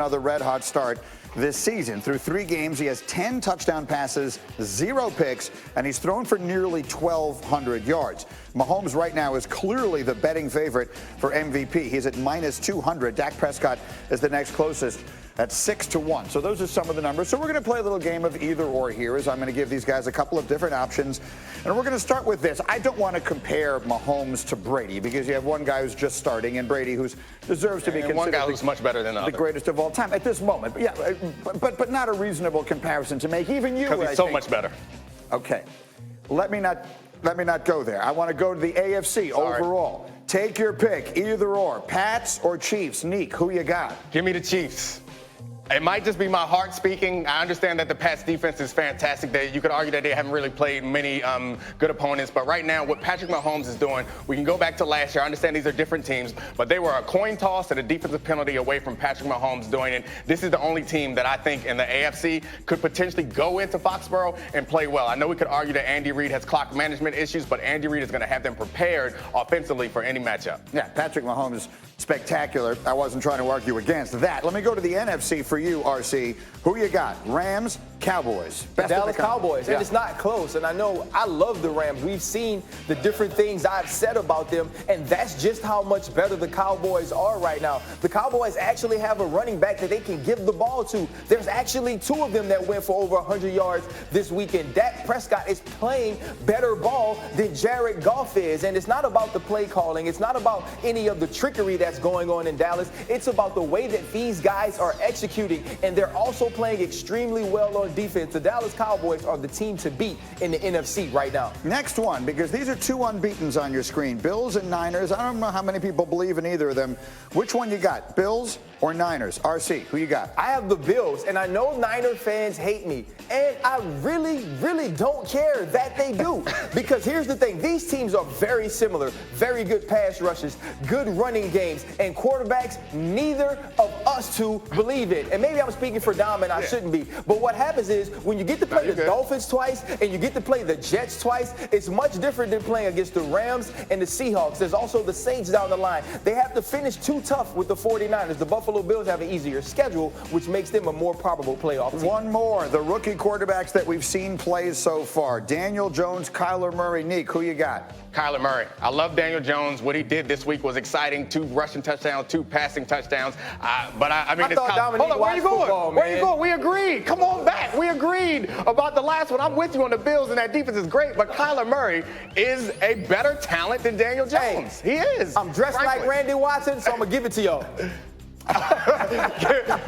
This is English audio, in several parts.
Another red-hot start this season. Through 3 games, he has 10 touchdown passes, 0 picks, and he's thrown for nearly 1,200 yards. Mahomes right now is clearly the betting favorite for MVP. He's at -200. Dak Prescott is the next closest at 6-1. So those are some of the numbers. So we're going to play a little game of either or here, as I'm going to give these guys a couple of different options. And we're going to start with this. I don't want to compare Mahomes to Brady because you have one guy who's just starting and Brady who deserves to be considered one guy who's much better than the greatest of all time at this moment. But yeah, but not a reasonable comparison to make. Even you, because he's so much better. Okay, let me not go there. I want to go to the AFC overall. Take your pick, either or. Pats or Chiefs? Neek, who you got? Give me the Chiefs. It might just be my heart speaking. I understand that the Pats defense is fantastic. You could argue that they haven't really played many good opponents. But right now, what Patrick Mahomes is doing, we can go back to last year. I understand these are different teams, but they were a coin toss and a defensive penalty away from Patrick Mahomes doing it. This is the only team that I think in the AFC could potentially go into Foxborough and play well. I know we could argue that Andy Reid has clock management issues, but Andy Reid is going to have them prepared offensively for any matchup. Yeah, Patrick Mahomes is spectacular. I wasn't trying to argue against that. Let me go to the NFC for you, RC. Who you got? Rams, Cowboys. Best Dallas Cowboys. Yeah. And it's not close. And I know I love the Rams. We've seen the different things I've said about them, and that's just how much better the Cowboys are right now. The Cowboys actually have a running back that they can give the ball to. There's actually 2 of them that went for over 100 yards this weekend. Dak Prescott is playing better ball than Jared Goff is. And it's not about the play calling. It's not about any of the trickery that's going on in Dallas. It's about the way that these guys are executing, and they're also playing extremely well on defense. The Dallas Cowboys are the team to beat in the NFC right now. Next one, because these are 2 unbeatens on your screen, Bills and Niners. I don't know how many people believe in either of them. Which one you got, Bills or Niners? RC, who you got? I have the Bills, and I know Niner fans hate me, and I really, really don't care that they do. Because here's the thing, these teams are very similar, very good pass rushes, good running games, and quarterbacks neither of us two believe in. And maybe I'm speaking for Dom, and I shouldn't be. But what happens is when you get to play the Dolphins twice and you get to play the Jets twice, it's much different than playing against the Rams and the Seahawks. There's also the Saints down the line. They have to finish too tough with the 49ers. The Buffalo Bills have an easier schedule, which makes them a more probable playoff team. One more. The rookie quarterbacks that we've seen play so far. Daniel Jones, Kyler Murray. Neek, who you got? Kyler Murray. I love Daniel Jones. What he did this week was exciting. 2 rushing touchdowns, 2 passing touchdowns. I mean, it's Dominique, hold on, where you going? Football, where you going? We agreed. Come on back. We agreed about the last one. I'm with you on the Bills, and that defense is great. But Kyler Murray is a better talent than Daniel Jones. He is. I'm dressed like Randy Watson, so I'm going to give it to y'all.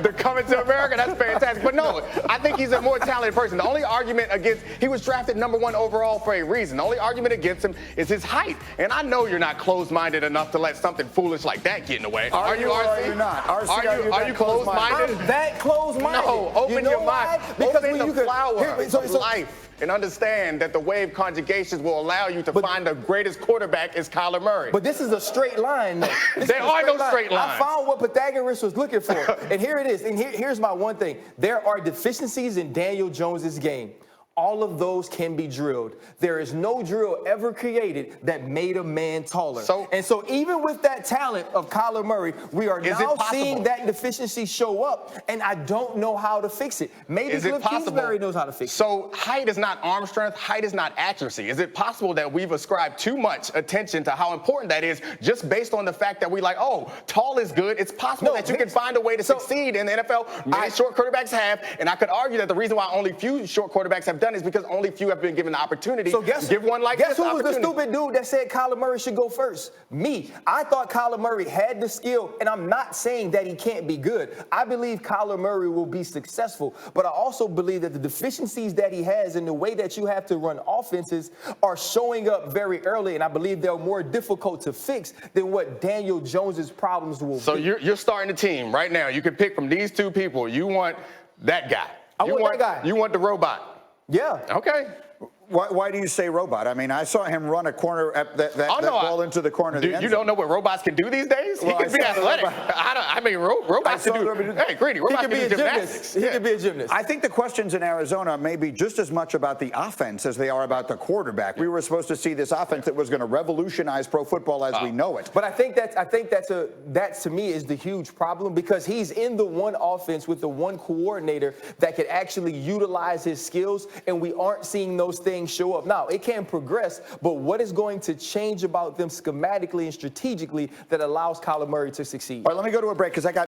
They're coming to America. That's fantastic. But no, I think he's a more talented person. The only argument against, he was drafted #1 overall for a reason. The only argument against him is his height. And I know you're not closed-minded enough to let something foolish like that get in the way. Are you, RC? Are you not? RC, are you closed-minded? I'm that closed-minded. No, open your mind. Because open the flower of life. And understand that the wave conjugations will allow you to find the greatest quarterback is Kyler Murray. But this is a straight line, though. There are no straight lines. I found what Pythagoras was looking for. And here it is. And here's my one thing. There are deficiencies in Daniel Jones's game. All of those can be drilled. There is no drill ever created that made a man taller. So even with that talent of Kyler Murray, we are now seeing that deficiency show up, and I don't know how to fix it. Maybe Cliff Kingsbury knows how to fix it. So height is not arm strength. Height is not accuracy. Is it possible that we've ascribed too much attention to how important that is just based on the fact that we like, oh, tall is good. It's possible that you can find a way to succeed in the NFL. Many short quarterbacks have, and I could argue that the reason why only few short quarterbacks have done is because only few have been given the opportunity. So guess who was the stupid dude that said Kyler Murray should go first? Me. I thought Kyler Murray had the skill, and I'm not saying that he can't be good. I believe Kyler Murray will be successful, but I also believe that the deficiencies that he has in the way that you have to run offenses are showing up very early, and I believe they're more difficult to fix than what Daniel Jones's problems will be. So you're starting a team right now. You can pick from these 2 people. You want that guy. I want that guy. You want the robot. Yeah. Okay. Why do you say robot? I mean, I saw him run a corner at that ball into the corner of the end You zone. don't know what robots can do these days? Well, he can be athletic. Robots can do. Hey, Greeny, robots can do gymnastics. He could be a gymnast. I think the questions in Arizona may be just as much about the offense as they are about the quarterback. We were supposed to see this offense that was going to revolutionize pro football as we know it. But I think that to me is the huge problem, because he's in the one offense with the one coordinator that could actually utilize his skills, and we aren't seeing those things show up. Now, it can progress, but what is going to change about them schematically and strategically that allows Kyler Murray to succeed? All right, let me go to a break because I got